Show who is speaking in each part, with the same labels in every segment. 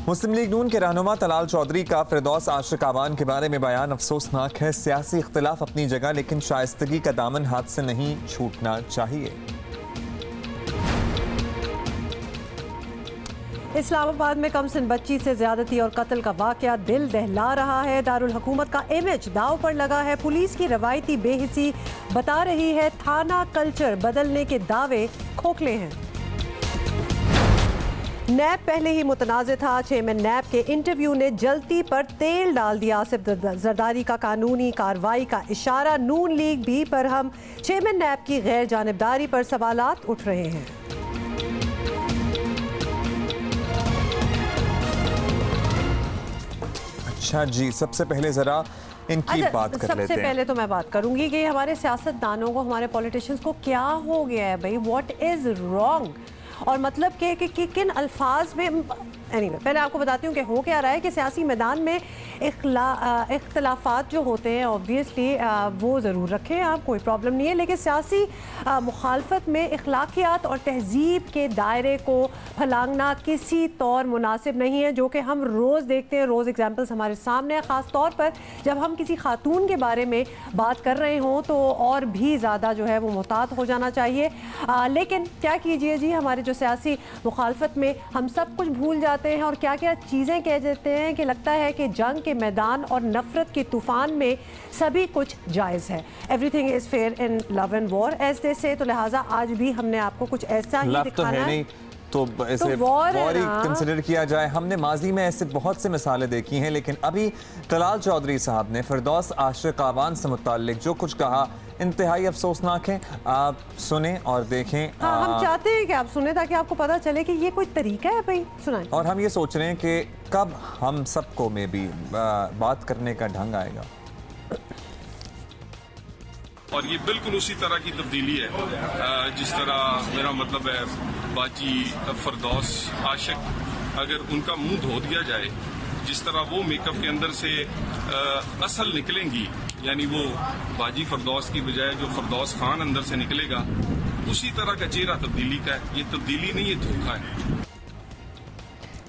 Speaker 1: मुस्लिम लीग नून के रहनुमा तलाल चौधरी का फिरदौस आशिक आवान के बारे में बयान अफसोसनाक है। सियासी इख्तिलाफ अपनी जगह, लेकिन शाइस्तगी का दामन हाथ से नहीं छूटना चाहिए।
Speaker 2: इस्लामाबाद में कमसिन बच्ची से ज्यादती और कत्ल का वाकया दिल दहला रहा है। दारुल हुकूमत का इमेज दाव पर लगा है। पुलिस की रवायती बेहिसी बता रही है थाना कल्चर बदलने के दावे खोखले हैं। नैब पहले ही मुतनाज़ था। चेयरमैन नैब के इंटरव्यू ने जलती पर तेल डाल दिया। आसिफ जरदारी का कानूनी कार्रवाई का इशारा। नून लीग भी पर हम चेयरमैन नैब की गैर जानिबदारी पर सवालात उठ रहे हैं।
Speaker 1: अच्छा जी, सबसे पहले जरा इनकी बात कर लेते हैं।
Speaker 2: सबसे पहले तो मैं बात करूंगी कि हमारे सियासतदानों को, हमारे पॉलिटिशियंस को क्या हो गया है भाई, व्हाट इज रॉन्ग। और मतलब कि किन अल्फाज में एनीवे पहले आपको बताती हूँ कि हो क्या रहा है कि सियासी मैदान में इख्तलाफात जो होते हैं ऑब्वियसली वो ज़रूर रखें आप, कोई प्रॉब्लम नहीं है, लेकिन सियासी मुखालफत में अखलाकियात और तहजीब के दायरे को फलांगना किसी तौर मुनासिब नहीं है, जो कि हम रोज़ देखते हैं। रोज़ एग्जाम्पल्स हमारे सामने हैं। ख़ास तौर पर जब हम किसी खातून के बारे में बात कर रहे हों तो और भी ज़्यादा जो है वो मुहतात हो जाना चाहिए। लेकिन क्या कीजिए जी, हमारे जो सियासी मुखालफत में हम सब कुछ भूल जाते हैं और क्या क्या चीज़ें कह देते हैं कि लगता है कि जंग के मैदान और नफरत के तूफान में सभी कुछ जायज़ है। Everything is fair in love and war as they say. तो लिहाजा आज भी हमने आपको कुछ ऐसा ही दिखाना है
Speaker 1: तो ऐसे वॉर ही कंसिडर किया जाए। हमने माजी में ऐसे बहुत से मिसालें देखी हैं, लेकिन अभी तलाल चौधरी साहब ने फिरदौस आशिक आवान से मुताल्लिक जो कुछ कहा इंतहाई अफसोसनाक है। आप सुने और देखें।
Speaker 2: हाँ, हम चाहते हैं कि आप सुने ताकि आपको पता चले कि ये कोई तरीका है भाई, सुनाएं।
Speaker 1: और हम ये सोच रहे हैं कि कब हम सबको में भी बात करने का ढंग आएगा।
Speaker 3: और ये बिल्कुल उसी तरह की तब्दीली है जिस तरह मेरा मतलब है बाजी फिरदौस आशिक, अगर उनका मुंह धो दिया जाए, जिस तरह वो मेकअप के अंदर से असल निकलेंगी, यानी वो बाजी फिरदौस की बजाय जो फिरदौस खान अंदर से निकलेगा, उसी तरह का चेहरा तब्दीली का है। ये तब्दीली नहीं, ये धोखा है।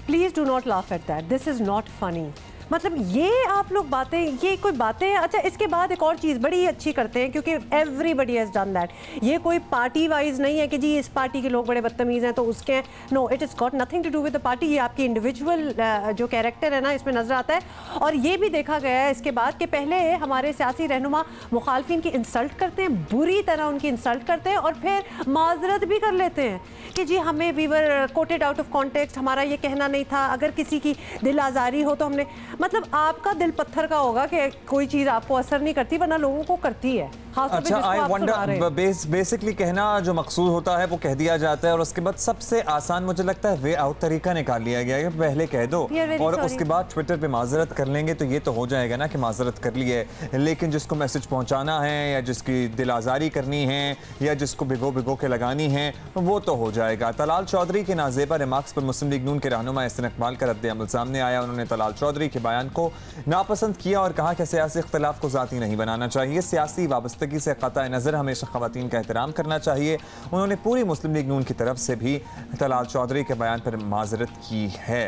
Speaker 2: Please do not laugh at that, this is not funny. मतलब ये आप लोग बातें, ये कोई बातें हैं। अच्छा, इसके बाद एक और चीज़ बड़ी अच्छी करते हैं क्योंकि एवरीबडी हैज़ डन दैट। ये कोई पार्टी वाइज नहीं है कि जी इस पार्टी के लोग बड़े बदतमीज़ हैं तो उसके, no, it is got nothing to do with the party. ये आपकी इंडिविजुअल जो कैरेक्टर है ना इसमें नजर आता है। और ये भी देखा गया है इसके बाद कि पहले हमारे सियासी रहनुमा मुखालफिन की इंसल्ट करते हैं, बुरी तरह उनकी इंसल्ट करते हैं और फिर माजरत भी कर लेते हैं कि जी हमें we were quoted out of context, हमारा ये कहना नहीं था, अगर किसी की दिल आज़ारी हो तो हमने, मतलब आपका दिल पत्थर का होगा कि कोई चीज़ आपको असर नहीं करती वरना लोगों को करती है।
Speaker 1: अच्छा, आई वंडर बेसिकली कहना जो मकसूद होता है वो कह दिया जाता है और उसके बाद सबसे आसान मुझे लगता है वे आउट तरीका निकाल लिया गया है, पहले कह दो और उसके बाद ट्विटर पे माजरत कर लेंगे तो ये तो हो जाएगा ना कि माजरत कर ली है। लेकिन जिसको मैसेज पहुंचाना है या जिसकी दिल आज़ारी करनी है या जिसको भिगो भिगो के लगानी है वो तो हो जाएगा। तलाल चौधरी के नाजेबा रिमार्क्स पर मुस्लिम लीग नून के रहनुमा एहसन इकबाल का रद्द-ए-अमल सामने आया। उन्होंने तलाल चौधरी के बयान को नापसंद किया और कहा कि सियासी इख्तिलाफ को ज़ाती नहीं बनाना चाहिए, सियासी वाबस्तगी से क़तई नज़र हमेशा ख़वातीन का एहतराम करना चाहिए। उन्होंने पूरी मुस्लिम लीग नून की तरफ से भी तलाल चौधरी के बयान पर माजरत की है।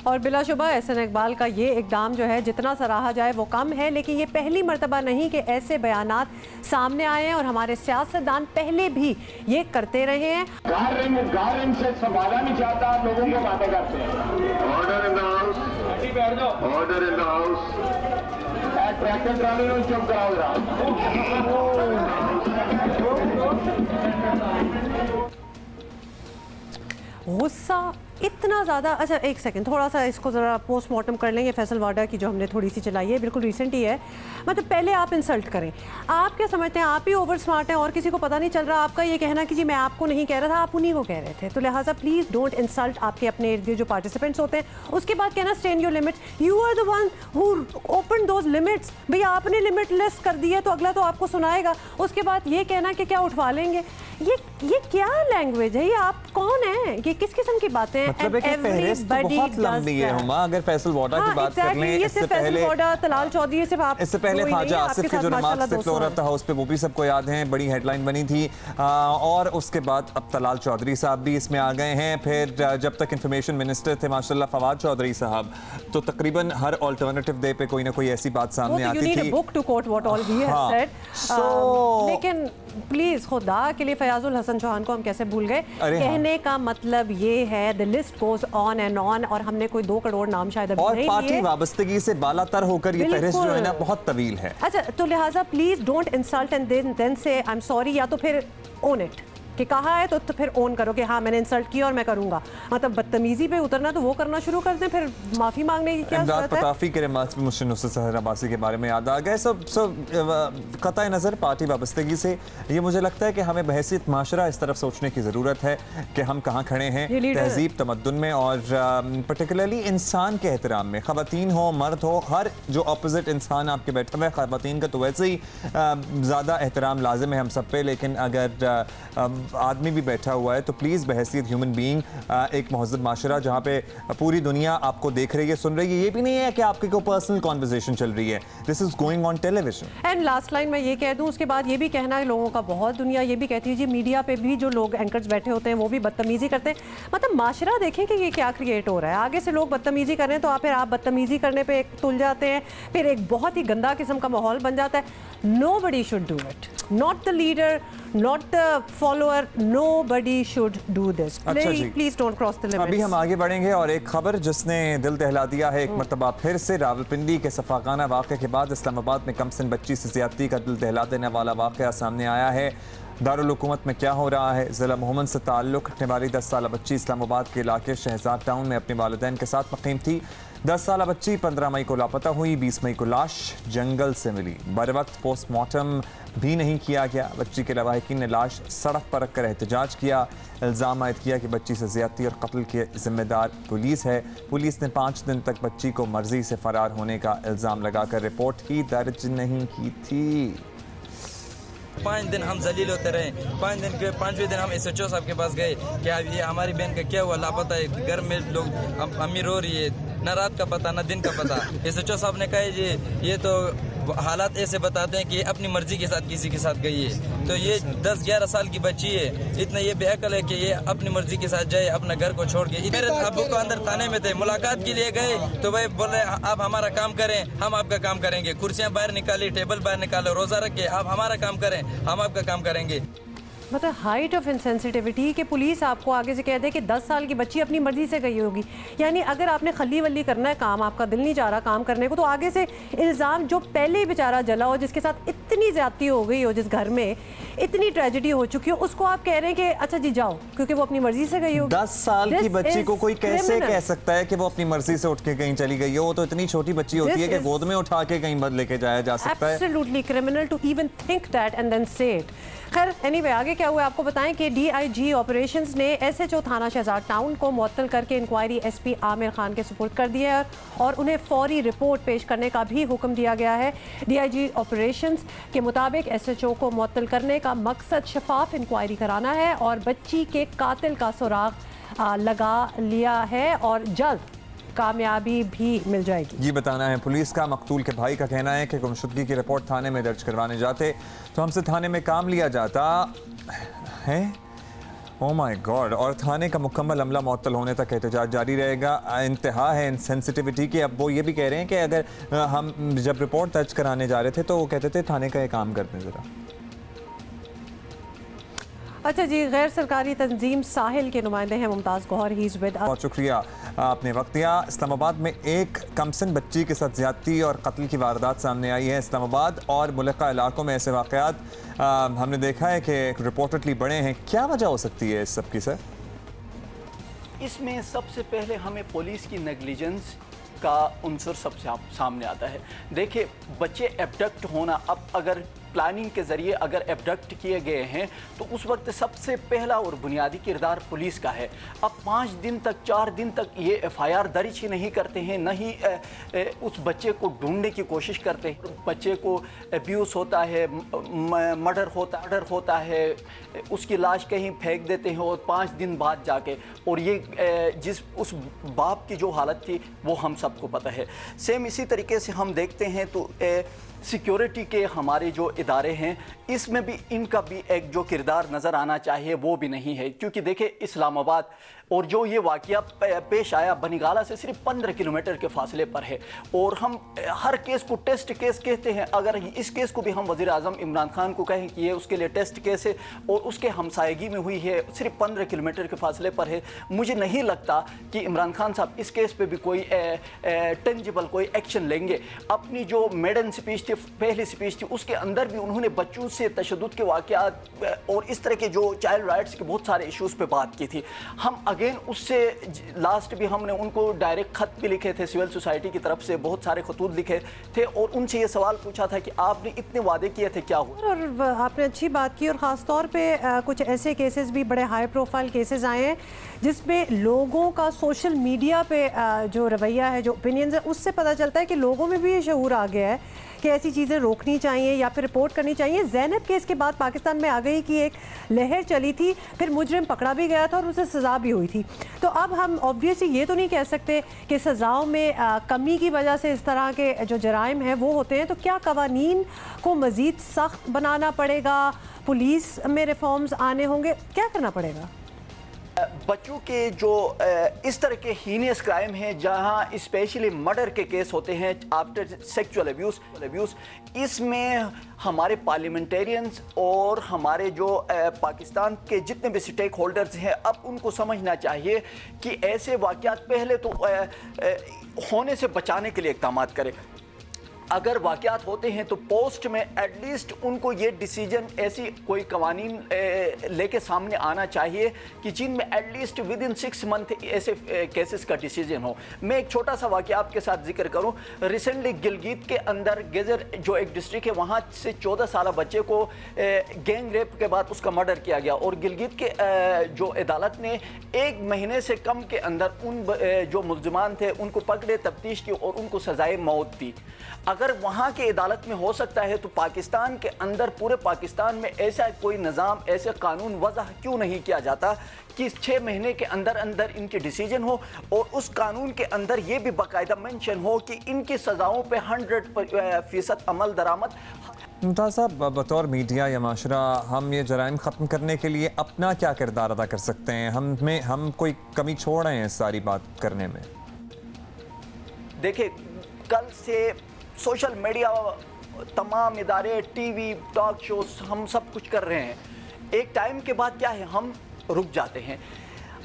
Speaker 2: और बिलाशुबा एहसन इकबाल का ये इक़दाम जो है जितना सराहा जाए वो कम है, लेकिन ये पहली मर्तबा नहीं कि ऐसे बयानात सामने आए हैं और हमारे सियासतदान पहले भी ये करते रहे हैं।
Speaker 4: गारंट से संभाला नहीं चाहता, लोगों को बातें करते हैं। Order in the house, order in the house, tractor trolley में चुप कराओ जरा।
Speaker 2: गुस्सा इतना ज़्यादा। अच्छा एक सेकंड, थोड़ा सा इसको ज़रा पोस्टमार्टम कर लेंगे फैसल वाडा की जो हमने थोड़ी सी चलाई है, बिल्कुल रिसेंट ही है। मतलब पहले आप इंसल्ट करें, आप क्या समझते हैं आप ही ओवर स्मार्ट हैं और किसी को पता नहीं चल रहा आपका ये कहना कि जी मैं आपको नहीं कह रहा था, आप उन्हीं को कह रहे थे। तो लिहाजा प्लीज़ डोंट इंसल्ट आपके अपने इर्द गिर्द जो पार्टिसिपेंट्स होते हैं। उसके बाद कहना stay in your limits, you are the one who open those limits. भैया आपने लिमिट लेस कर दी है तो अगला तो आपको सुनाएगा। उसके बाद ये कहना कि क्या उठवा लेंगे, ये क्या लैंग्वेज है, ये आप कौन है, ये किस किस्म की बातें हैं?
Speaker 1: मतलब है कि फहरिस्त तो बहुत लंबी है हुमा। अगर फैसल वोडा की बात कर लें, इससे पहले तलाल चौधरी से इससे पहले ख्वाजा आसिफ के जो रिमार्क्स थे फ्लोर ऑफ द हाउस पे, वो भी सबको याद हैं, बड़ी हेडलाइन बनी थी। और उसके बाद अब तलाल चौधरी साहब भी इसमें आ गए हैं। फिर जब तक इंफॉर्मेशन मिनिस्टर थे माशाल्लाह फवाद चौधरी साहब, तो तकरीबन हर अल्टरनेटिव डे पे कोई ना कोई ऐसी बात सामने आती थी।
Speaker 2: Book to quote what all he has said. लेकिन प्लीज खुदा के लिए फयाजुल हसन चौहान को हम कैसे भूल गए। कहने का मतलब ये है the list goes on and on, और हमने कोई 2 करोड़ नाम शायद अभी नहीं लिए। और पार्टी वाबस्तगी से बालातर होकर ये फहरिस्त जो है ना बहुत तवील है। अच्छा, तो लिहाजा please don't insult and then say I am sorry, या तो फिर ओन इट कि कहा है तो फिर ओन करो कि हाँ मैंने इंसल्ट किया और मैं करूंगा। मतलब बदतमीजी पे उतरना तो वो करना शुरू कर दें, फिर माफी मांगने की क्या जरूरत है। पताफी के रिमार्क्स में मुझे नुसरत सहर अब्बासी के बारे में याद आ गए। सब कतई नज़र पार्टी वाबस्तगी से ये मुझे लगता है कि हमें बहसीत माशरा इस तरफ सोचने की ज़रूरत है कि हम कहाँ खड़े हैं तहजीब तमद्दुन में, और पर्टिकुलरली इंसान के एहतराम में। ख़वातीन हो मर्द हो, हर जो अपोजिट इंसान आपके बैठे हुए, ख़वातीन का तो वैसे ही ज़्यादा एहतराम लाजिम है हम सब पे, लेकिन अगर आदमी भी बैठा हुआ है तो प्लीज़ बहैसियत ह्यूमन बीइंग एक महज़ब माशरा जहाँ पे पूरी दुनिया आपको देख रही है, सुन रही है, ये भी नहीं है कि आपकी कोई पर्सनल कॉन्वर्सेशन चल रही है। This is going on television. And last line मैं ये कह दूँ, उसके बाद ये भी कहना है लोगों का, बहुत दुनिया ये भी कहती है जी मीडिया पे भी जो लोग एंकर्स बैठे होते हैं वो भी बदतमीजी करते हैं। मतलब माशरा देखें कि ये क्या क्रिएट हो रहा है। आगे से लोग बदतमीजी कर रहे हैं तो फिर आप बदतमीजी करने पर तुल जाते हैं, फिर एक बहुत ही गंदा किस्म का माहौल बन जाता है। Nobody should do it. Not the leader, not the follower. Nobody should do this. Please don't cross the limits. अभी हम आगे बढ़ेंगे और एक खबर जिसने दिल दहला दिया है एक मरतबा फिर से। रावलपिंडी के सफाकाना वाक़े के बाद इस्लामाबाद में कमसिन बच्ची से ज़्यादती का दिल दहला देने वाला वाक़या सामने आया है। दारुल हुकूमत में क्या हो रहा है। ज़िला मोहम्मद से ताल्लुक़ रखने वाली 10 साला बच्ची इस्लामाबाद के इलाके शहजाद टाउन में अपने वालिदैन के साथ मुक़ीम थी। 10 साला बच्ची 15 मई को लापता हुई। 20 मई को लाश जंगल से मिली। बर वक्त पोस्टमार्टम भी नहीं किया गया। बच्ची के लवाहिकीन ने लाश सड़क पर रखकर एहतजाज किया। इल्ज़ाम आयद किया कि बच्ची से ज़्यादती और कत्ल के ज़िम्मेदार पुलिस है। पुलिस ने 5 दिन तक बच्ची को मर्जी से फ़रार होने का इल्ज़ाम लगाकर रिपोर्ट ही दर्ज नहीं की थी।
Speaker 5: 5 दिन हम जलील होते रहे। 5 दिन के 5वें दिन हम SHO साहब के पास गए कि अब ये हमारी बहन का क्या हुआ, लापता है। घर में लोग अम्मी रो रही है, न रात का पता न दिन का पता। SHO साहब ने कहा जी ये तो हालात ऐसे बताते हैं कि अपनी मर्जी के साथ किसी के साथ गई है। तो ये 10-11 साल की बच्ची है, इतना ये बेअकल है कि ये अपनी मर्जी के साथ जाए अपना घर को छोड़ के। मेरे अब्बू को अंदर थाने में थे, मुलाकात के लिए गए तो भाई बोले आप हमारा काम करें, हम आपका काम करेंगे। कुर्सियां बाहर निकाली, टेबल बाहर निकालो, रोजा रखे, आप हमारा काम करें, हम आपका काम करेंगे।
Speaker 2: मतलब हाइट ऑफ इनसेंसिटिविटी कि पुलिस आपको आगे से कह दे कि 10 साल की बच्ची अपनी मर्जी से गई होगी। यानी अगर आपने खली वली करना है काम, आपका दिल नहीं चाह रहा काम करने को, तो आगे से इल्ज़ाम जो पहले ही बेचारा जला हो, जिसके साथ इतनी ज़्यादती हो गई हो, जिस घर में इतनी ट्रेजेडी हो चुकी हो, उसको आप कह रहे हैं कि अच्छा जी जाओ क्योंकि वो अपनी मर्जी से गई होगी।
Speaker 1: 10 साल की बच्ची को कोई कैसे कह सकता है कि वो अपनी मर्जी से उठ के कहीं चली गई हो? वो तो इतनी छोटी बच्ची होती है कि गोद में उठा के कहीं बद लेके जाया जा सकता है।
Speaker 2: Absolutely criminal to even think that and then say it. खैर एनीवे आगे क्या हुआ आपको बताएं कि DIG ऑपरेशंस ने SHO थाना शहजाद टाउन को मुअत्तल करके इंक्वायरी SP आमिर खान के सुपुर्द कर दिया है और उन्हें फौरी रिपोर्ट पेश करने का भी हुक्म दिया गया है। DIG ऑपरेशंस के मुताबिक SHO को मुअत्तल करने का मकसद शफाफ इंक्वायरी कराना है और बच्ची के कातिल का सुराग लगा लिया है और जल्द कामयाबी भी मिल जाएगी।
Speaker 1: ये बताना है पुलिस का। मकतूल के भाई का कहना है कि गुमशुदगी की रिपोर्ट थाने में दर्ज करवाने जाते तो हमसे थाने में काम लिया जाता है। Oh my God. और थाने का मुकम्मल अमला मुअत्तल होने तक एहतजाज जारी रहेगा। इंतहा है इनसेंसिटिविटी की। अब वो ये भी कह रहे हैं कि अगर हम जब रिपोर्ट दर्ज कराने जा रहे थे तो वो कहते थे थाने का ये काम कर दें ज़रा।
Speaker 2: अच्छा जी, गैर सरकारी तंजीम साहिल के नुमाइंदे हैं Mumtaz Gauhar, he is with us.
Speaker 1: बहुत शुक्रिया आपने वक्त दिया। इस्लामाबाद में एक कमसिन बच्ची के साथ ज़्यादती और कत्ल की वारदात सामने आई है। इस्लामाबाद और मुल्का इलाकों में ऐसे वाक़यात हमने देखा है कि रिपोर्टेडली बढ़े हैं। क्या वजह हो सकती है इस सब की सर?
Speaker 6: इसमें सबसे पहले हमें पुलिस की नेग्लिजेंस का उनसर सबसे सामने आता है। देखिए बच्चे एब्डक्ट होना, अब अगर प्लानिंग के ज़रिए अगर एबडक्ट किए गए हैं तो उस वक्त सबसे पहला और बुनियादी किरदार पुलिस का है। अब 5 दिन तक 4 दिन तक ये FIR दर्ज ही नहीं करते हैं, न ही उस बच्चे को ढूंढने की कोशिश करते हैं। बच्चे को अब्यूज़ होता है, मर्डर होता है, उसकी लाश कहीं फेंक देते हैं और 5 दिन बाद जाके, और ये जिस उस बाप की जो हालत थी वो हम सबको पता है। सेम इसी तरीके से हम देखते हैं तो सिक्योरिटी के हमारे जो इदारे हैं इसमें भी इनका भी एक जो किरदार नज़र आना चाहिए वो भी नहीं है, क्योंकि देखिए इस्लामाबाद और जो ये वाक़या पेश आया बनीगाला से सिर्फ 15 किलोमीटर के फासले पर है, और हम हर केस को टेस्ट केस कहते हैं। अगर इस केस को भी हम वज़ीर आज़म इमरान खान को कहें कि ये उसके लिए टेस्ट केस है और उसके हमसायगी में हुई है, सिर्फ 15 किलोमीटर के फासले पर है, मुझे नहीं लगता कि इमरान खान साहब इस केस पे भी कोई टेंजिबल कोई एक्शन लेंगे। अपनी जो मेडन स्पीच थी, पहली स्पीच थी, उसके अंदर भी उन्होंने बच्चों से तशद्दुद के वाक़यात और इस तरह के जो चाइल्ड राइट्स के बहुत सारे इश्यूज़ पे बात की थी। हम अगेन उससे लास्ट भी हमने उनको डायरेक्ट ख़त भी लिखे थे, सिविल सोसाइटी की तरफ से बहुत सारे खतूत लिखे थे और उनसे ये सवाल पूछा था कि आपने इतने वादे किए थे, क्या हुआ?
Speaker 2: और आपने अच्छी बात की, और ख़ास तौर पे कुछ ऐसे केसेस भी, बड़े हाई प्रोफाइल केसेस आए हैं जिसमें लोगों का सोशल मीडिया पे जो रवैया है, जो ओपिनियंस है, उससे पता चलता है कि लोगों में भी ये शऊर आ गया है कि ऐसी चीज़ें रोकनी चाहिए या फिर रिपोर्ट करनी चाहिए। ज़ैनब केस के बाद पाकिस्तान में आ गई कि एक लहर चली थी, फिर मुजरिम पकड़ा भी गया था और उसे सज़ा भी हुई थी। तो अब हम ऑब्वियसली ये तो नहीं कह सकते कि सज़ाओं में कमी की वजह से इस तरह के जो जराइम हैं वो होते हैं। तो क्या कवानीन को मज़ीद सख्त बनाना पड़ेगा, पुलिस में रिफॉर्म्स आने होंगे, क्या करना पड़ेगा?
Speaker 6: बच्चों के जो इस तरह के हीनियस क्राइम हैं, जहां स्पेशली मर्डर के केस होते हैं आफ्टर सेक्सुअल अब्यूज़, इसमें हमारे पार्लियामेंटेरियंस और हमारे जो पाकिस्तान के जितने भी स्टेक होल्डर्स हैं, अब उनको समझना चाहिए कि ऐसे वाक़यात पहले तो होने से बचाने के लिए इक़दाम करें। अगर वाक़यात होते हैं तो पोस्ट में एटलीस्ट उनको ये डिसीजन, ऐसी कोई कवानीन लेके सामने आना चाहिए कि जिनमें एटलीस्ट विद इन 6 मंथ ऐसे केसेस का डिसीजन हो। मैं एक छोटा सा वाक़या आपके साथ जिक्र करूं। रिसेंटली गिलगित के अंदर गेज़र जो एक डिस्ट्रिक्ट है, वहाँ से 14 साल बच्चे को गैंग रेप के बाद उसका मर्डर किया गया, और गिलगित के जो अदालत ने 1 महीने से कम के अंदर उन जो मुल्ज़िमान थे उनको पकड़े, तफ्तीश की और उनको सज़ाए मौत दी। अगर वहाँ के अदालत में हो सकता है तो पाकिस्तान के अंदर, पूरे पाकिस्तान में ऐसा कोई निज़ाम, ऐसे कानून वज़ा क्यों नहीं किया जाता कि 6 महीने के अंदर अंदर इनके डिसीजन हो, और उस कानून के अंदर ये भी बाकायदा मेंशन हो कि इनकी सज़ाओं पे 100% अमल दरामद।
Speaker 1: मुमताज़ साहब, बतौर मीडिया या माशरा, हम ये जराइम ख़त्म करने के लिए अपना क्या किरदार अदा कर सकते हैं? हम कोई कमी छोड़ रहे हैं इस सारी बात करने में?
Speaker 6: देखिए, कल से सोशल मीडिया, तमाम इदारे, टीवी, टॉक शोज, हम सब कुछ कर रहे हैं। एक टाइम के बाद क्या है, हम रुक जाते हैं।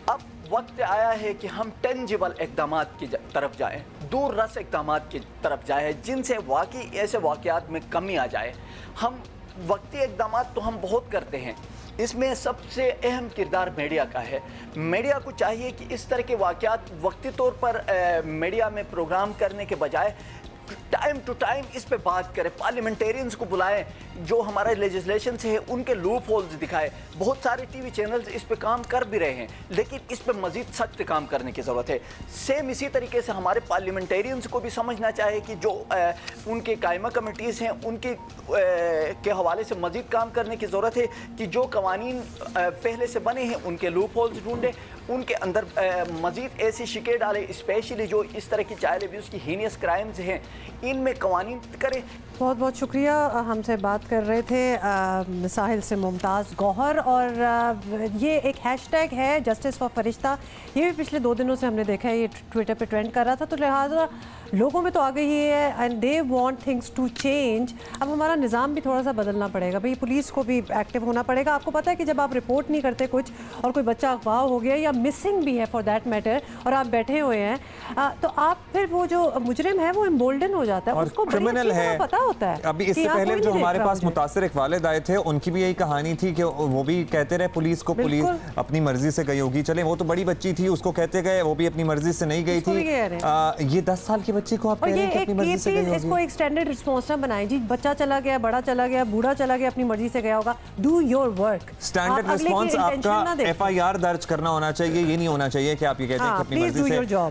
Speaker 6: अब वक्त आया है कि हम टेंजिबल इक़दामात की तरफ जाएं, दूर रस इक़दामात की तरफ जाएं, जिनसे वाकई ऐसे वाक़यात में कमी आ जाए। हम वक्ती इक़दामात तो हम बहुत करते हैं, इसमें सबसे अहम किरदार मीडिया का है। मीडिया को चाहिए कि इस तरह के वाक़यात वक्ती तौर पर मीडिया में प्रोग्राम करने के बजाय टाइम टू टाइम इस पे बात करें, पार्लियामेंटेरियंस को बुलाएं, जो हमारे लेजिस्लेशन से है उनके लूप होल्स दिखाएं। बहुत सारे टीवी चैनल्स इस पे काम कर भी रहे हैं, लेकिन इस पे मजीद सख्त काम करने की ज़रूरत है। सेम इसी तरीके से हमारे पार्लियामेंटेरियंस को भी समझना चाहिए कि जो उनके कायमा कमेटीज़ हैं उनके के हवाले से मजीद काम करने की ज़रूरत है कि जो कवानीन पहले से बने हैं उनके लूप होल्स ढूंढें, उनके अंदर मजीद ऐसी शिकें डालें, स्पेशली जो इस तरह की चाइल्ड अब्यूज़ की हीनियस क्राइम्स हैं इनमें कवानीन करें।
Speaker 2: बहुत बहुत शुक्रिया। हमसे बात कर रहे थे साहिल से मुमताज़ गौहर, और ये एक हैशटैग है जस्टिस फॉर फरिश्ता, ये भी पिछले 2 दिनों से हमने देखा है, ये ट्विटर पे ट्रेंड कर रहा था, तो लिहाजा लोगों में तो आ गई है and they want things to change. अब हमारा निज़ाम भी थोड़ा सा बदलना पड़ेगा भाई, पुलिस को भी एक्टिव होना पड़ेगा। आपको पता है कि जब आप रिपोर्ट नहीं करते कुछ और कोई बच्चा अगवा हो गया या मिसिंग भी है फॉर दैट मैटर, और आप बैठे हुए हैं, तो आप फिर वो जो मुजरिम है वो एम्बोल्डन बर्डन हो जाता है, उसको
Speaker 1: क्रिमिनल है,
Speaker 2: पता होता है।
Speaker 1: अभी इससे पहले जो हमारे पास मुतासिर एक वालिद आए थे, उनकी भी यही कहानी थी कि वो भी कहते रहे पुलिस को, पुलिस अपनी मर्जी से गई होगी। चले वो तो बड़ी बच्ची थी, उसको कहते गए, वो भी अपनी मर्जी से नहीं गई थी। ये 10 साल की बच्ची को आप कह रहे हैं कि अपनी मर्जी से गई होगी।
Speaker 2: इसको एक्सटेंडेड रिस्पॉन्स ना बनाएं जी, बच्चा चला गया, बड़ा चला गया, बूढ़ा चला गया, अपनी मर्जी से गया होगा। Do your work.
Speaker 1: Standard response आपका FIR दर्ज करना होना चाहिए, ये नहीं होना चाहिए कि आप ये कहते हैं कि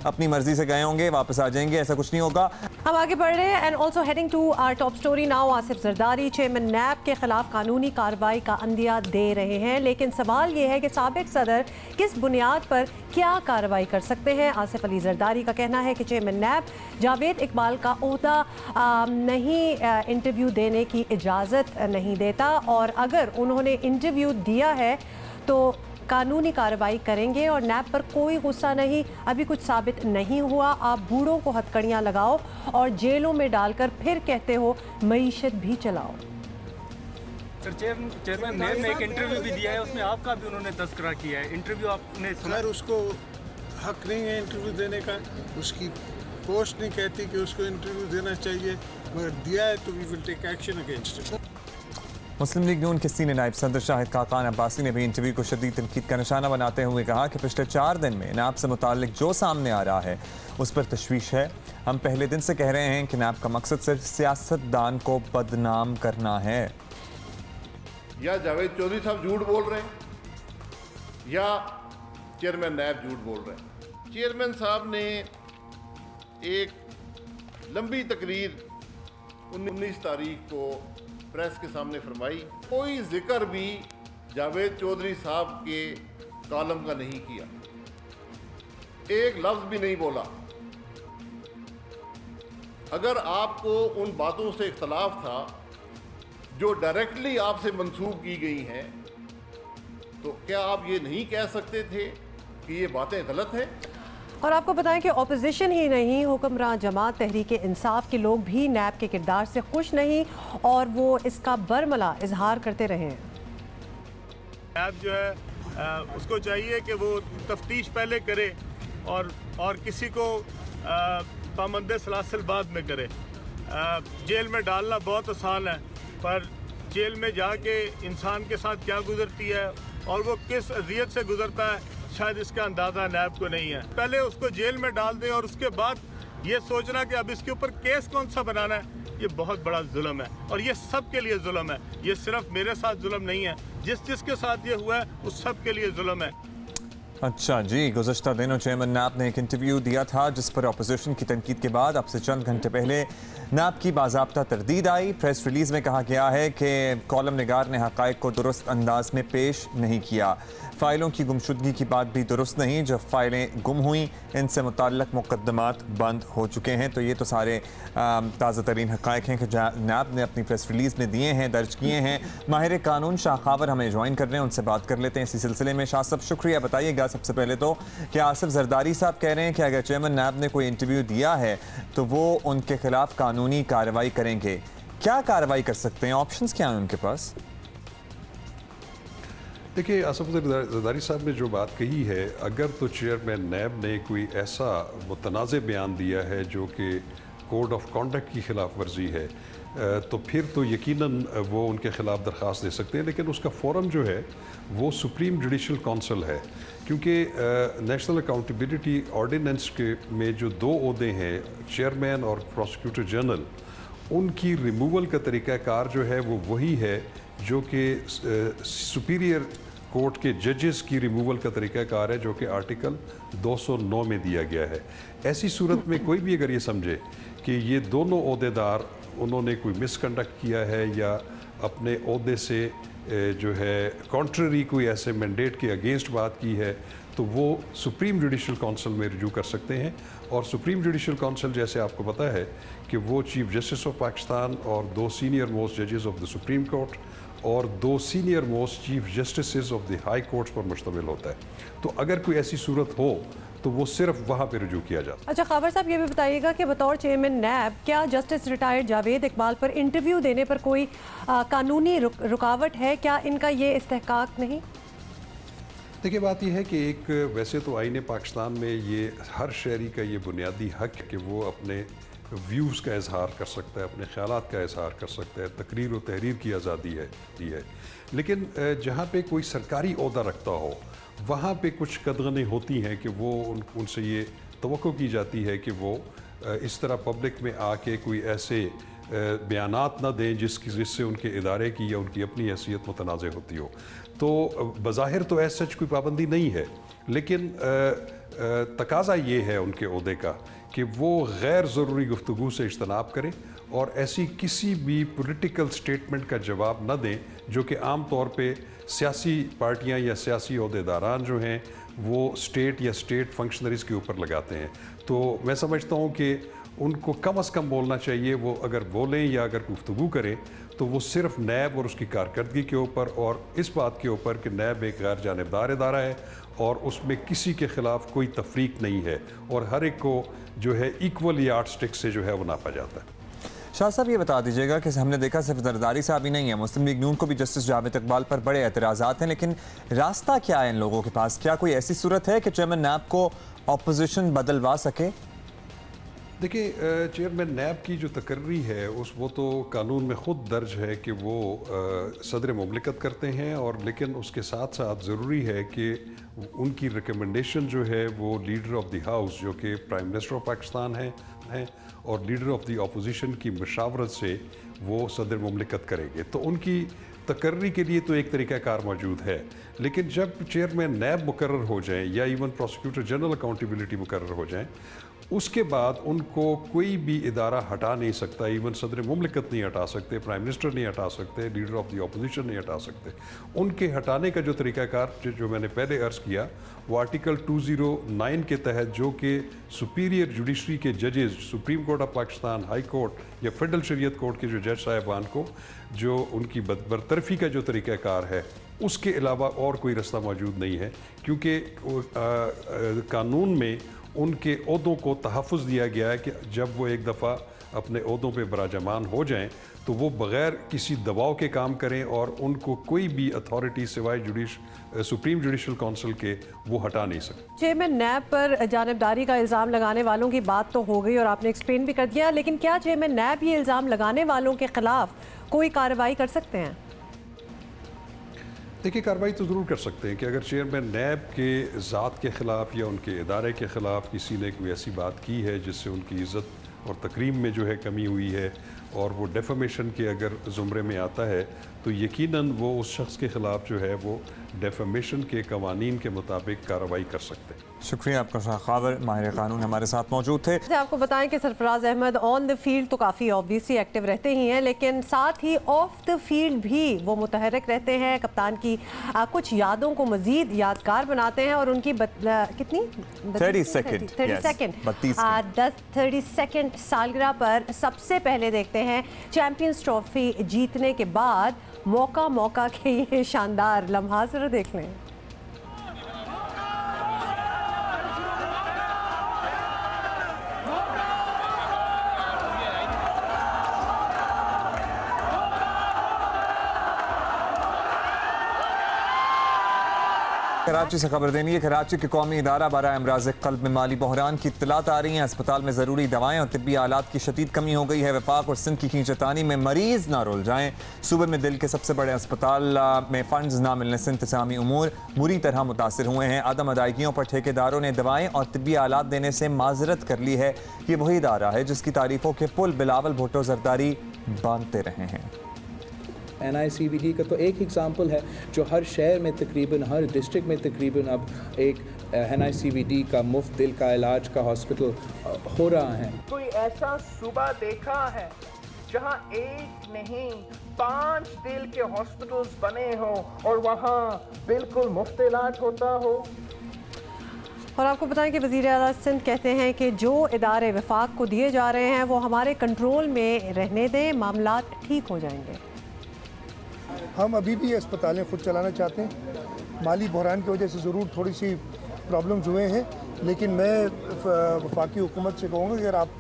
Speaker 1: अपनी मर्जी से गए होंगे, वापस आ जाएंगे, ऐसा कुछ नहीं होगा।
Speaker 2: हम आगे बढ़ रहे हैं and also heading to our top story now. Asif Zardari chairman NAB के खिलाफ कानूनी कार्रवाई का अंदिया दे रहे हैं, लेकिन सवाल ये है कि साबिक सदर किस बुनियाद पर क्या कार्रवाई कर सकते हैं। आसिफ अली जरदारी का कहना है कि चेयरमैन नैब जावेद इकबाल का ओहदा नहीं इंटरव्यू देने की इजाज़त नहीं देता, और अगर उन्होंने इंटरव्यू दिया है तो कानूनी कार्रवाई करेंगे और नैब पर कोई गुस्सा नहीं, अभी कुछ साबित नहीं हुआ, आप बूढ़ों को हथकड़ियाँ लगाओ और जेलों में डालकर फिर कहते हो मईशत भी चलाओ।
Speaker 7: सर, चेयरमैन नैब ने एक इंटरव्यू भी दिया है, उसमें आपका भी उन्होंने तस्करा किया है। इंटरव्यू आपने सुना?
Speaker 8: उसको हक नहीं है इंटरव्यू देने का, उसकी पोस्ट नहीं कहती कि उसको इंटरव्यू देना चाहिए, मगर दिया है तो we will take action against it.
Speaker 1: Muslim League Noon के सीनियर नायब सदर शाहिद खाकान अब्बासी ने भी इंटरव्यू को शदीद तनकीद का निशाना बनाते हुए कहा कि पिछले 4 दिन में नैब से मुताल्लिक जो सामने आ रहा है उस पर तशवीश है। हम पहले दिन से कह रहे हैं कि नैब का मकसद सिर्फ सियासतदान को बदनाम करना है।
Speaker 9: या जावेद चौधरी साहब झूठ बोल रहे हैं या चेयरमैन नैब झूठ बोल रहे हैं। चेयरमैन साहब ने एक लंबी तकरीर 19 तारीख को प्रेस के सामने फरमाई, कोई जिक्र भी जावेद चौधरी साहब के कॉलम का नहीं किया, एक लफ्ज भी नहीं बोला। अगर आपको उन बातों से इख्तलाफ था जो डायरेक्टली आपसे मंसूब की गई हैं, तो क्या आप ये नहीं कह सकते थे कि ये बातें गलत हैं?
Speaker 2: और आपको बताएं कि ऑपोजिशन ही नहीं, हुक्मरान जमात तहरीक इंसाफ के लोग भी नैब के किरदार से खुश नहीं और वो इसका बरमला इजहार करते रहे हैं।
Speaker 7: नैब जो है उसको चाहिए कि वो तफ्तीश पहले करे और किसी को पाबंद सलासिल बाद में करे। जेल में डालना बहुत आसान है, पर जेल में जाके इंसान के साथ क्या गुजरती है और वो किस अजियत से गुजरता है, शायद इसका अंदाज़ा नैब को नहीं है। पहले उसको जेल में डाल दें और उसके बाद ये सोचना कि अब इसके ऊपर केस कौन सा बनाना है, ये बहुत बड़ा जुल्म है और ये सब के लिए जुल्म है। ये सिर्फ मेरे साथ जुल्म नहीं है, जिसके साथ ये हुआ है उस सब के लिए जुल्म है।
Speaker 1: अच्छा जी, गुज़श्ता दिनों चेयरमैन नैब ने एक इंटरव्यू दिया था जिस पर अपोजिशन की तनकीद के बाद अब से चंद घंटे पहले नैब की बाज़ाब्ता तरदीद आई। प्रेस रिलीज़ में कहा गया है कि कॉलम निगार ने हक़ाइक़ को दुरुस्त अंदाज में पेश नहीं किया। फ़ाइलों की गुमशुदगी की बात भी दुरुस्त नहीं, जब फ़ाइलें गुम हुई इनसे मुताल्लिक़ मुक़द्दमात बंद हो चुके हैं। तो ये तो सारे ताज़ा तरीन हक़ाइक़ हैं कि नैब ने अपनी प्रेस रिलीज़ में दिए हैं, दर्ज किए हैं। माहिर कानून शाह खावर हमें ज्वाइन कर रहे हैं, उनसे बात कर लेते हैं इसी सिलसिले में। शाह साहब शुक्रिया, बताइएगा सबसे पहले तो कि आसिफ जरदारी साहब कह रहे हैं कि अगर चेयरमैन नैब ने कोई इंटरव्यू दिया है तो वो उनके खिलाफ कानूनी कार्रवाई करेंगे। क्या कार्रवाई कर सकते हैं, ऑप्शंस क्या हैं उनके पास?
Speaker 10: देखिए, आसिफ जरदारी साहब ने जो बात कही है, अगर तो चेयरमैन नैब ने कोई ऐसा मुतनाज़ बयान दिया है जो कि कोड ऑफ कॉन्डक्ट की खिलाफ वर्जी है, तो फिर तो यकीनन वो उनके ख़िलाफ़ दरख्वास्त दे सकते हैं। लेकिन उसका फ़ोरम जो है वो सुप्रीम जुडिशल काउंसिल है, क्योंकि नेशनल अकाउंटेबिलिटी ऑर्डिनेंस के में जो 2 ओहदे हैं, चेयरमैन और प्रोसिक्यूटर जनरल, उनकी रिमूवल का तरीक़ाकार जो है वो वही है जो कि सुपीरियर कोर्ट के जजेस की रिमूवल का तरीक़ाकार है, जो कि आर्टिकल 209 में दिया गया है। ऐसी सूरत में कोई भी अगर ये समझे कि ये दोनों ओहदेदार उन्होंने कोई मिसकंडक्ट किया है या अपने ओहदे से जो है कॉन्ट्ररी कोई ऐसे मैंडेट के अगेंस्ट बात की है, तो वो सुप्रीम जुडिशल काउंसिल में रिव्यू कर सकते हैं। और सुप्रीम जुडिशल काउंसिल, जैसे आपको पता है कि वो चीफ जस्टिस ऑफ पाकिस्तान और 2 सीनियर मोस्ट जजेस ऑफ द सुप्रीम कोर्ट और 2 senior most chief justice of the high courts पर मुश्तमिल होता है। तो अगर कोई ऐसी सूरत हो तो वो सिर्फ वहाँ पे रुजू किया जाता है।
Speaker 2: अच्छा, खावर साहब ये भी बताइएगा कि बतौर चेयरमैन नैब क्या जस्टिस रिटायर्ड जावेद इकबाल पर इंटरव्यू देने पर कोई कानूनी रुकावट है? क्या इनका ये इस्तेहकाक नहीं?
Speaker 10: देखिए, बात यह है कि वैसे तो आईन पाकिस्तान में ये हर शहरी का ये बुनियादी हक है कि वो अपने व्यूज़ का इजहार कर सकता है, अपने ख़यालात का इजहार कर सकता है, तकरीर व तहरीर की आज़ादी दी है। लेकिन जहाँ पे कोई सरकारी ओहदा रखता हो वहाँ पे कुछ कदगनें होती हैं कि वो उनसे ये तवक्को की जाती है कि वो इस तरह पब्लिक में आके कोई ऐसे बयानात ना दें जिससे उनके इदारे की या उनकी अपनी हैसियत मुतनाज़ होती हो। तो बज़ाहिर तो ऐसा कोई पाबंदी नहीं है, लेकिन तकाज़ा ये है उनके ओहदे का कि वो गैर ज़रूरी गुफ्तगू से इज्तनाब करें और ऐसी किसी भी पॉलिटिकल स्टेटमेंट का जवाब न दें जो कि आम तौर पे सियासी पार्टियां या सियासी ओहदेदारान जो हैं वो स्टेट या स्टेट फंक्शनरीज़ के ऊपर लगाते हैं। तो मैं समझता हूँ कि उनको कम अज़ कम बोलना चाहिए। वो अगर बोलें या अगर गुफ्तगू करें तो वो सिर्फ नैब और उसकी कारकर्दगी के ऊपर और इस बात के ऊपर कि नैब एक गैर जानिबदार इदारा है और उसमें किसी के ख़िलाफ़ कोई तफरीक नहीं है और हर एक को जो है इक्वल यार्ड स्टिक से जो है वो नापा जाता है।
Speaker 1: शाह साहब ये बता दीजिएगा कि हमने देखा सिर्फ जरदारी साहब ही नहीं है, मुस्लिम लीग नून को भी जस्टिस जावेद इकबाल पर बड़े एतराज़ात हैं, लेकिन रास्ता क्या है इन लोगों के पास? क्या कोई ऐसी सूरत है कि चेयरमैन नैब को अपोजिशन बदलवा सके?
Speaker 10: देखिए, चेयरमैन नैब की जो तकर्री है वो तो कानून में ख़ुद दर्ज है कि वो सदर मुमलिकत करते हैं, और लेकिन उसके साथ साथ ज़रूरी है कि उनकी रिकमेंडेशन जो है वो लीडर ऑफ द हाउस जो कि प्राइम मिनिस्टर ऑफ पाकिस्तान है और लीडर ऑफ द अपोजिशन की मशावरत से वो सदर मुमलिकत करेंगे। तो उनकी तकर्री के लिए तो एक तरीक़ाकार मौजूद है, लेकिन जब चेयरमैन नैब मुकर्रर हो जाएं या इवन प्रोसिक्यूटर जनरल अकाउंटेबिलिटी मुकर्रर हो जाएं, उसके बाद उनको कोई भी इदारा हटा नहीं सकता। इवन सदर मुमलिकत नहीं हटा सकते, प्राइम मिनिस्टर नहीं हटा सकते, लीडर ऑफ द अपोजिशन नहीं हटा सकते। उनके हटाने का जो तरीक़ाकार जो मैंने पहले अर्ज़ किया वो आर्टिकल 209 के तहत, जो कि सुपीरियर जुडिशरी के जजेस, supreme court of Pakistan, high court या फेडरल शरीयत कोर्ट के जो जज साहिबान को जो उनकी बरतरफी का जो तरीक़ाकार है उसके अलावा और कोई रास्ता मौजूद नहीं है, क्योंकि कानून में उनके ओहदों को तहफ़्फ़ुज़ दिया गया है कि जब वो एक दफ़ा अपने ओहदों पे बराजमान हो जाएं तो वो बग़ैर किसी दबाव के काम करें और उनको कोई भी अथॉरिटी सिवाय सुप्रीम जुडिशल काउंसिल के वो हटा नहीं सकते।
Speaker 2: चेयरमैन नैब पर जानिबदारी का इल्ज़ाम लगाने वालों की बात तो हो गई और आपने एक्सप्लेन भी कर दिया, लेकिन क्या चेयरमैन नैब ये इल्ज़ाम लगाने वालों के ख़िलाफ़ कोई कार्रवाई कर सकते हैं?
Speaker 10: देखिए, कार्रवाई तो ज़रूर कर सकते हैं कि अगर चेयरमैन नैब के ज़ात के ख़िलाफ़ या उनके इदारे के ख़िलाफ़ किसी ने कोई ऐसी बात की है जिससे उनकी इज़्ज़त और तकरीम में जो है कमी हुई है और वो डेफेमेशन के अगर ज़ुमरे में आता है, तो यकीनन वो उस शख्स के ख़िलाफ़ जो है वो डेफेमेशन के कवानीन के मुताबिक कार्रवाई कर सकते हैं।
Speaker 1: शुक्रिया आपका शाह खावर, माहिर कानून हमारे साथ मौजूद थे।
Speaker 2: आपको बताएं कि Sarfaraz Ahmed on the field तो काफ़ी ऑब्वियसली एक्टिव रहते ही हैं, लेकिन साथ ही ऑफ द फील्ड भी वो मुतहरक रहते हैं। कप्तान की कुछ यादों को मज़ीद यादगार बनाते हैं और उनकी कितनी 30 सेकेंड सालगिरह पर सबसे पहले देखते हैं चैंपियंस ट्रॉफी जीतने के बाद मौका के ये शानदार लम्हा जरा देख लें।
Speaker 1: कराची से खबर देनी है। कराची के कौमी इदारा बराए अमराज़ क़ल्ब में माली बहरान की इत्तलात आ रही हैं। अस्पताल में ज़रूरी दवाएं और तिब्बी आलात की शदीद कमी हो गई है। वफाक और सिंध की खींचतानी में मरीज़ ना रुल जाएं। सूबे में दिल के सबसे बड़े अस्पताल में फ़ंड्स ना मिलने से इंतज़ामी उमूर बुरी तरह मुतासिर हुए हैं। अदम अदायगियों पर ठेकेदारों ने दवाएँ और तिब्बी आलात देने से माजरत कर ली है। ये वही इदारा है जिसकी तारीफ़ों के पुल बिलावल भुट्टो जरदारी बांधते रहे हैं।
Speaker 11: NICVD का तो एक एग्ज़ाम्पल है जो हर शहर में तकरीबन हर डिस्ट्रिक्ट में तकरीबन अब एक NICVD का मुफ्त दिल का इलाज का हॉस्पिटल हो रहा है।
Speaker 12: कोई ऐसा सूबा देखा है जहां एक नहीं 5 दिल के हॉस्पिटल्स बने हो और वहां बिल्कुल मुफ्त इलाज होता हो?
Speaker 2: और आपको बताएं कि वज़ीर आला सिंध कहते हैं कि जो इदारे वफाक को दिए जा रहे हैं वो हमारे कंट्रोल में रहने दें, मामलात ठीक हो जाएंगे।
Speaker 13: हम अभी भी अस्पतालें खुद चलाना चाहते हैं। माली बहरान की वजह से ज़रूर थोड़ी सी प्रॉब्लम्स हुए हैं, लेकिन मैं वफाकी हुकूमत से कहूँगा कि अगर आप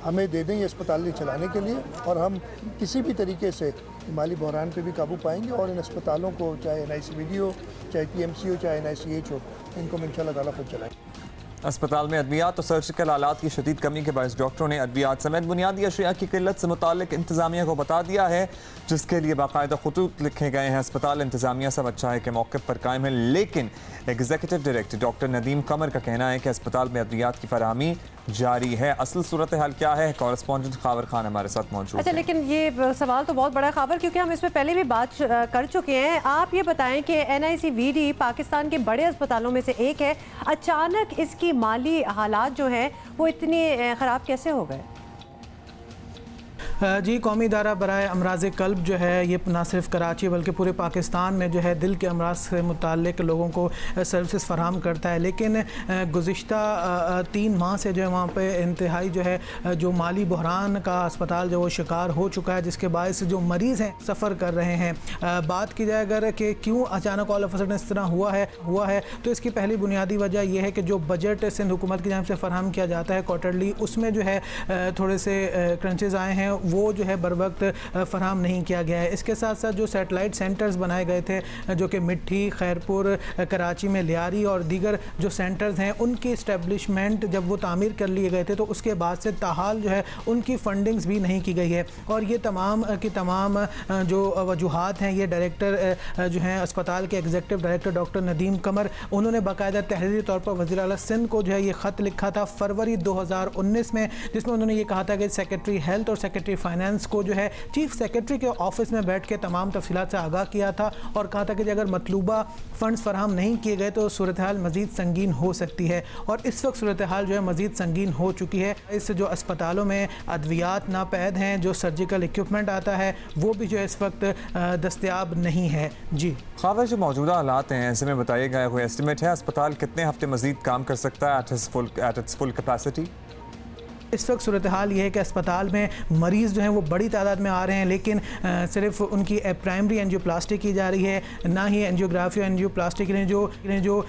Speaker 13: हमें दे दें ये अस्पताल चलाने के लिए, और हम किसी भी तरीके से माली बहरान पे भी काबू पाएंगे और इन अस्पतालों को, चाहे NICVD हो, चाहे PMC हो, चाहे NICH हो, इनको हम इंशाअल्लाह ताला खुद चलाएंगे।
Speaker 1: अस्पताल में अद्वियात और सर्जिकल आलात की शदीद कमी के बायस डॉक्टरों ने अद्वियात समेत बुनियादी अशिया की किल्लत से मुताल्लिक इंतजामिया को बता दिया है, जिसके लिए बाकायदा खतूत लिखे गए हैं। अस्पताल इंतजामिया सब अच्छा है कि मौके पर कायम है, लेकिन एग्जीक्यूटिव डायरेक्टर डॉक्टर नदीम कमर का कहना है कि अस्पताल में अद्वियात की फराहमी जारी है। असल सूरत हाल क्या है, कॉरेस्पॉन्डेंट खावर खान हमारे साथ मौजूद।
Speaker 2: अच्छा, लेकिन ये सवाल तो बहुत बड़ा है खावर, क्योंकि हम इसमें पहले भी बात कर चुके हैं। आप ये बताएं कि NICVD पाकिस्तान के बड़े अस्पतालों में से एक है, अचानक इसकी माली हालात जो हैं वो इतनी ख़राब कैसे हो गए?
Speaker 14: जी, कौमी इदारा बराए अमराज कल्ब जो है ये ना सिर्फ कराची बल्कि पूरे पाकिस्तान में जो है दिल के अमराज से मुताल्लिक लोगों को सर्विसेज फराहम करता है, लेकिन गुज़िश्ता 3 माह से जो है वहाँ पे इंतहाई जो है जो माली बहरान का अस्पताल जो वो शिकार हो चुका है, जिसके बायस जो मरीज़ हैं सफ़र कर रहे हैं। बात की जाए अगर कि क्यों अचानक ऑल ऑफ अ सडन इस तरह हुआ है तो इसकी पहली बुनियादी वजह यह है कि जो बजट सिंध हुकूमत की जानिब से फराहम किया जाता है क्वार्टरली, उसमें जो है थोड़े से क्रंचेज़ आए हैं, वो जो है बर वक्त फराहम नहीं किया गया है। इसके साथ साथ जो सैटेलाइट सेंटर्स बनाए गए थे जो कि मिट्टी, खैरपुर, कराची में लियारी और दीगर जो सेंटर्स हैं उनकी इस्टेब्लिशमेंट जब वो तामीर कर लिए गए थे तो उसके बाद से ताहाल जो है उनकी फंडिंग्स भी नहीं की गई है। और ये तमाम की तमाम जो वजूहात हैं ये डायरेक्टर जो हैं अस्पताल के एग्जीक्यूटिव डायरेक्टर डॉक्टर नदीम कमर, उन्होंने बाकायदा तहरीरी तौर पर वज़ीर आला सिंध को जो है ये ख़त लिखा था फरवरी 2019 में, जिसमें उन्होंने ये कहा था कि सेक्रेटरी हेल्थ और सेक्रेटरी फाइनेंस को जो है चीफ सेक्रेटरी के ऑफिस में बैठ के तमाम तफसीलात से आगाह किया था और कहा था कि अगर मतलूबा फंड्स फराहम नहीं किए गए तो सूरत हाल मज़ीद संगीन हो सकती है। और इस वक्त सूरत हाल जो है मज़ीद संगीन हो चुकी है। इस जो अस्पतालों में अद्वियात नापैद हैं, जो सर्जिकल इक्विपमेंट आता है वो भी जो है इस वक्त दस्तयाब नहीं है। जी
Speaker 1: खावर, जो मौजूदा हालात हैं ऐसे में बताइए गया कोई एस्टिमेट है अस्पताल कितने हफ्ते मज़ीद काम कर सकता है एट इट्स फुल कैपेसिटी?
Speaker 14: इस वक्त सूरत हाल ये है कि अस्पताल में मरीज़ जो हैं वो बड़ी तादाद में आ रहे हैं, लेकिन सिर्फ उनकी प्राइमरी एंजियोप्लास्टी की जा रही है, ना ही एंजियोग्राफी और एंजियोप्लास्टी के लिए जो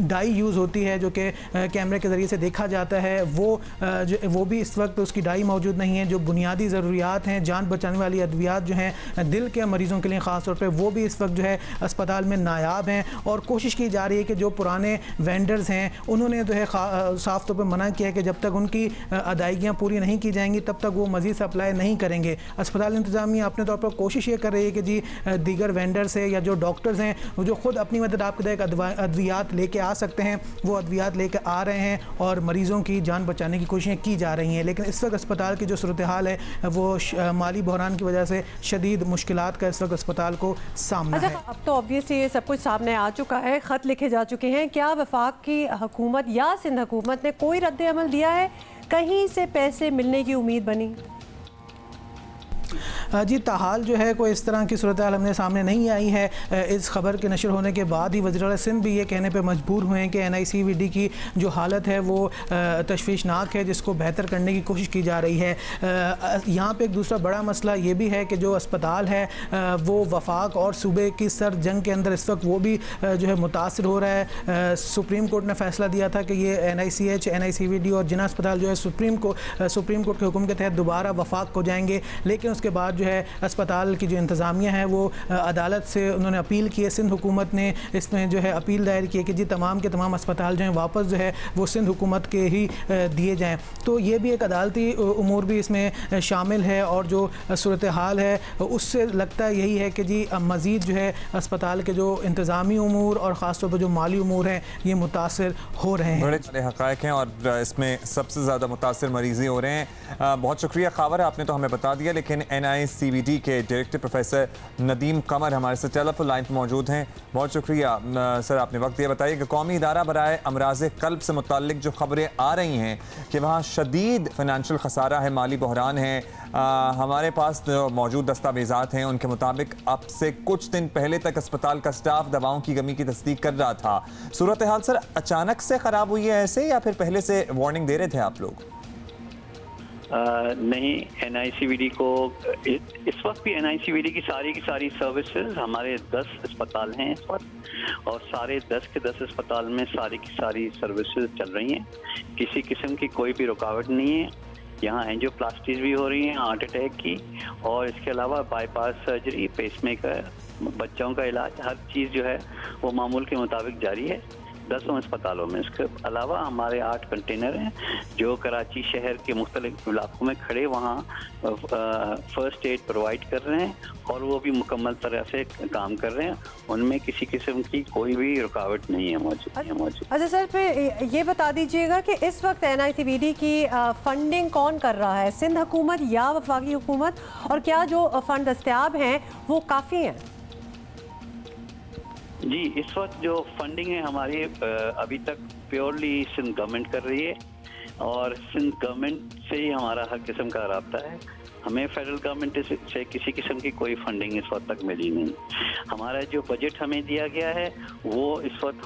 Speaker 14: डाई यूज़ होती है जो कि कैमरे के ज़रिए से देखा जाता है वो भी इस वक्त उसकी डाई मौजूद नहीं है। जो बुनियादी ज़रूरियात हैं, जान बचाने वाली अद्वियात जो हैं दिल के मरीज़ों के लिए ख़ास तौर पर, वो भी इस वक्त जो है अस्पताल में नायाब हैं। और कोशिश की जा रही है कि जो पुराने वेंडर्स हैं उन्होंने जो है साफ़ तौर पर मना किया है कि जब तक उनकी अदायगियाँ पूरी नहीं की जाएंगी तब तक वो मज़ीद सप्लाई नहीं करेंगे। अस्पताल इंतज़ामिया अपने तौर पर कोशिश ये कर रही है कि जी दीगर वेंडर से या जो डॉक्टर्स हैं वो जो खुद अपनी मदद आपके एक अद्वियात लेके आ सकते हैं वो अद्वियात लेके आ रहे हैं और मरीज़ों की जान बचाने की कोशिशें की जा रही हैं। लेकिन इस वक्त अस्पताल की जो सूरत हाल है वो माली बहरान की वजह से शदीद मुश्किलात का इस वक्त अस्पताल को सामना है।
Speaker 2: अब तो ऑब्वियसली ये सब कुछ सामने आ चुका है, ख़त लिखे जा चुके हैं। क्या वफाक की हुकूमत या सिंध हुकूमत ने कोई रद्द अमल दिया है? कहीं से पैसे मिलने की उम्मीद बनी?
Speaker 14: जी ताहाल जो है कोई इस तरह की सूरत हाल हमने सामने नहीं आई है। इस खबर के नशर होने के बाद ही वज़ीर आला सिंध भी ये कहने पे मजबूर हुए हैं कि NICVD की जो हालत है वो तशवीशनाक है, जिसको बेहतर करने की कोशिश की जा रही है। यहाँ पे एक दूसरा बड़ा मसला ये भी है कि जो अस्पताल है वो वफाक और सूबे की सर जंग के अंदर इस वक्त वो भी जो है मुतासर हो रहा है। सुप्रीम कोर्ट ने फैसला दिया था कि ये NICH, NICVD और जिना अस्पताल जो है सुप्रीम कोर्ट के हुक्म के तहत दोबारा वफाक हो जाएंगे, लेकिन उसके बाद जो है अस्पताल की जो इंतज़ामिया है वो अदालत से उन्होंने अपील की है। सिंध हुकूमत ने इसमें जो है अपील दायर की है कि जी तमाम के तमाम अस्पताल जो हैं वापस जो है वो सिंध हुकूमत के ही दिए जाएं। तो ये भी एक अदालती उमूर भी इसमें शामिल है और जो सूरत हाल है उससे लगता है यही है कि जी मज़ीद जो है अस्पताल के जो इंतज़ामी उमूर और ख़ास तौर पर जो माली उमूर हैं ये मुतासर हो रहे हैं।
Speaker 1: बड़े हक़ाइक़ हैं और इसमें सबसे ज़्यादा मुतासर मरीज़ी हो रहे हैं। बहुत शुक्रिया खावर, आपने तो हमें बता दिया, लेकिन NICVD के डायरेक्टर प्रोफेसर नदीम कमर हमारे साथ टेलीफोन लाइन पर मौजूद हैं। बहुत शुक्रिया सर, आपने वक्त दिया। बताइए कि कौमी इदारा बराए अमराज कल्ब से मुताल्लिक जो खबरें आ रही हैं कि वहाँ शदीद फ़ाइनेंशियल खसारा है, माली बहरान है, हमारे पास जो मौजूद दस्तावेज़ात हैं उनके मुताबिक अब से कुछ दिन पहले तक अस्पताल का स्टाफ दवाओं की कमी की तस्दीक कर रहा था। सूरत हाल सर अचानक से ख़राब हुई है ऐसे, या फिर पहले से वार्निंग दे रहे थे आप लोग?
Speaker 15: नहीं, NICVD को इस वक्त भी NICVD की सारी सर्विसेज, हमारे 10 अस्पताल हैं इस वक्त और सारे 10 के 10 अस्पताल में सारी की सारी सर्विसेज चल रही हैं। किसी किस्म की कोई भी रुकावट नहीं है। यहाँ एंजियोप्लास्टीज भी हो रही हैं हार्ट अटैक की, और इसके अलावा बाईपास सर्जरी, पेसमेकर, बच्चों का इलाज, हर चीज़ जो है वो मामूल के मुताबिक जारी है। 10 अस्पतालों में। इसके अलावा हमारे 8 कंटेनर हैं जो कराची शहर के मुख्तलिफ इलाकों में खड़े वहाँ फर्स्ट एड प्रोवाइड कर रहे हैं और वो भी मुकम्मल तरह से काम कर रहे हैं। उनमें किसी किस्म की कोई भी रुकावट नहीं है मौजूद।
Speaker 2: अच्छा सर, फिर ये बता दीजिएगा कि इस वक्त NICVD की फंडिंग कौन कर रहा है, सिंध हुकूमत या वफाकी हुकूमत, और क्या जो फंड दस्तयाब हैं वो काफ़ी हैं?
Speaker 15: जी, इस वक्त जो फंडिंग है हमारी अभी तक प्योरली सिंध गवर्नमेंट कर रही है और सिंध गवर्नमेंट से ही हमारा हर किस्म का रब्ता है। हमें फेडरल गवर्नमेंट से किसी किस्म की कोई फंडिंग इस वक्त तक मिली नहीं। हमारा जो बजट हमें दिया गया है वो इस वक्त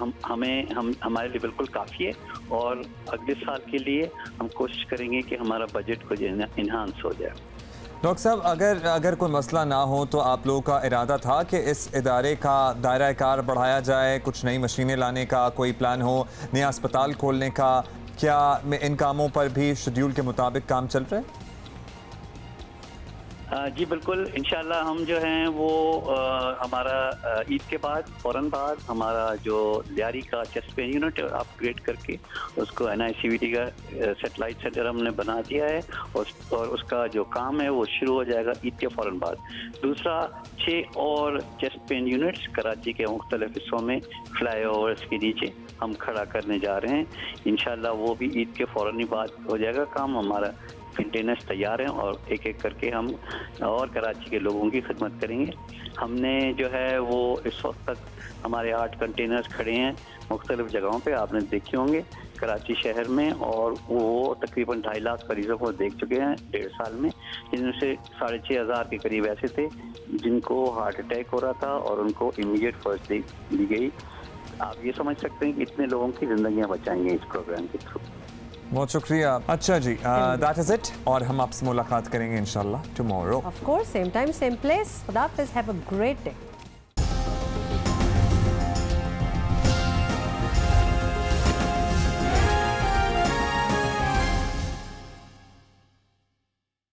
Speaker 15: हमारे लिए बिल्कुल काफ़ी है और अगले साल के लिए हम कोशिश करेंगे कि हमारा बजट कुछ इन्हांस हो जाए।
Speaker 1: डॉक्टर साहब, अगर कोई मसला ना हो तो आप लोगों का इरादा था कि इस इदारे का दायरा कार बढ़ाया जाए, कुछ नई मशीनें लाने का कोई प्लान हो, नया अस्पताल खोलने का, क्या इन कामों पर भी शेड्यूल के मुताबिक काम चल रहा है?
Speaker 15: जी बिल्कुल, इंशाल्लाह हम जो हैं वो हमारा ईद के बाद फ़ौरन बाद हमारा जो लियारी का चेस्ट पेन यूनिट अपग्रेड करके उसको NICVD का सेटेलाइट सेंटर हमने बना दिया है और उसका जो काम है वो शुरू हो जाएगा ईद के फ़ौरन बाद। दूसरा 6 और चेस्ट पेन यूनिट्स कराची के मुख्तलिफ हिस्सों में फ्लाईओवर्स के नीचे हम खड़ा करने जा रहे हैं। इंशाल्लाह वो भी ईद के फ़ौरन ही बाद हो जाएगा काम। हमारा कंटेनर्स तैयार हैं और एक एक करके हम और कराची के लोगों की खिदमत करेंगे। हमने जो है वो इस वक्त तक हमारे 8 कंटेनर्स खड़े हैं मुख्तलिफ जगहों पे, आपने देखे होंगे कराची शहर में, और वो तकरीबन 2.5 लाख मरीजों को देख चुके हैं 1.5 साल में, जिनमें से 6,500 के करीब ऐसे थे जिनको हार्ट अटैक हो रहा था और उनको इमीडिएट फर्स्ट एड दी गई। आप ये समझ सकते हैं कि इतने लोगों की जिंदगियां बचाएंगे इस प्रोग्राम के थ्रू।
Speaker 1: बहुत शुक्रिया। अच्छा जी, दैट इज इट, और हम आपसे मुलाकात करेंगे इंशाल्लाह tomorrow.
Speaker 2: Of course, same time same place. खुदा हाफिज़, हैव अ ग्रेट डे।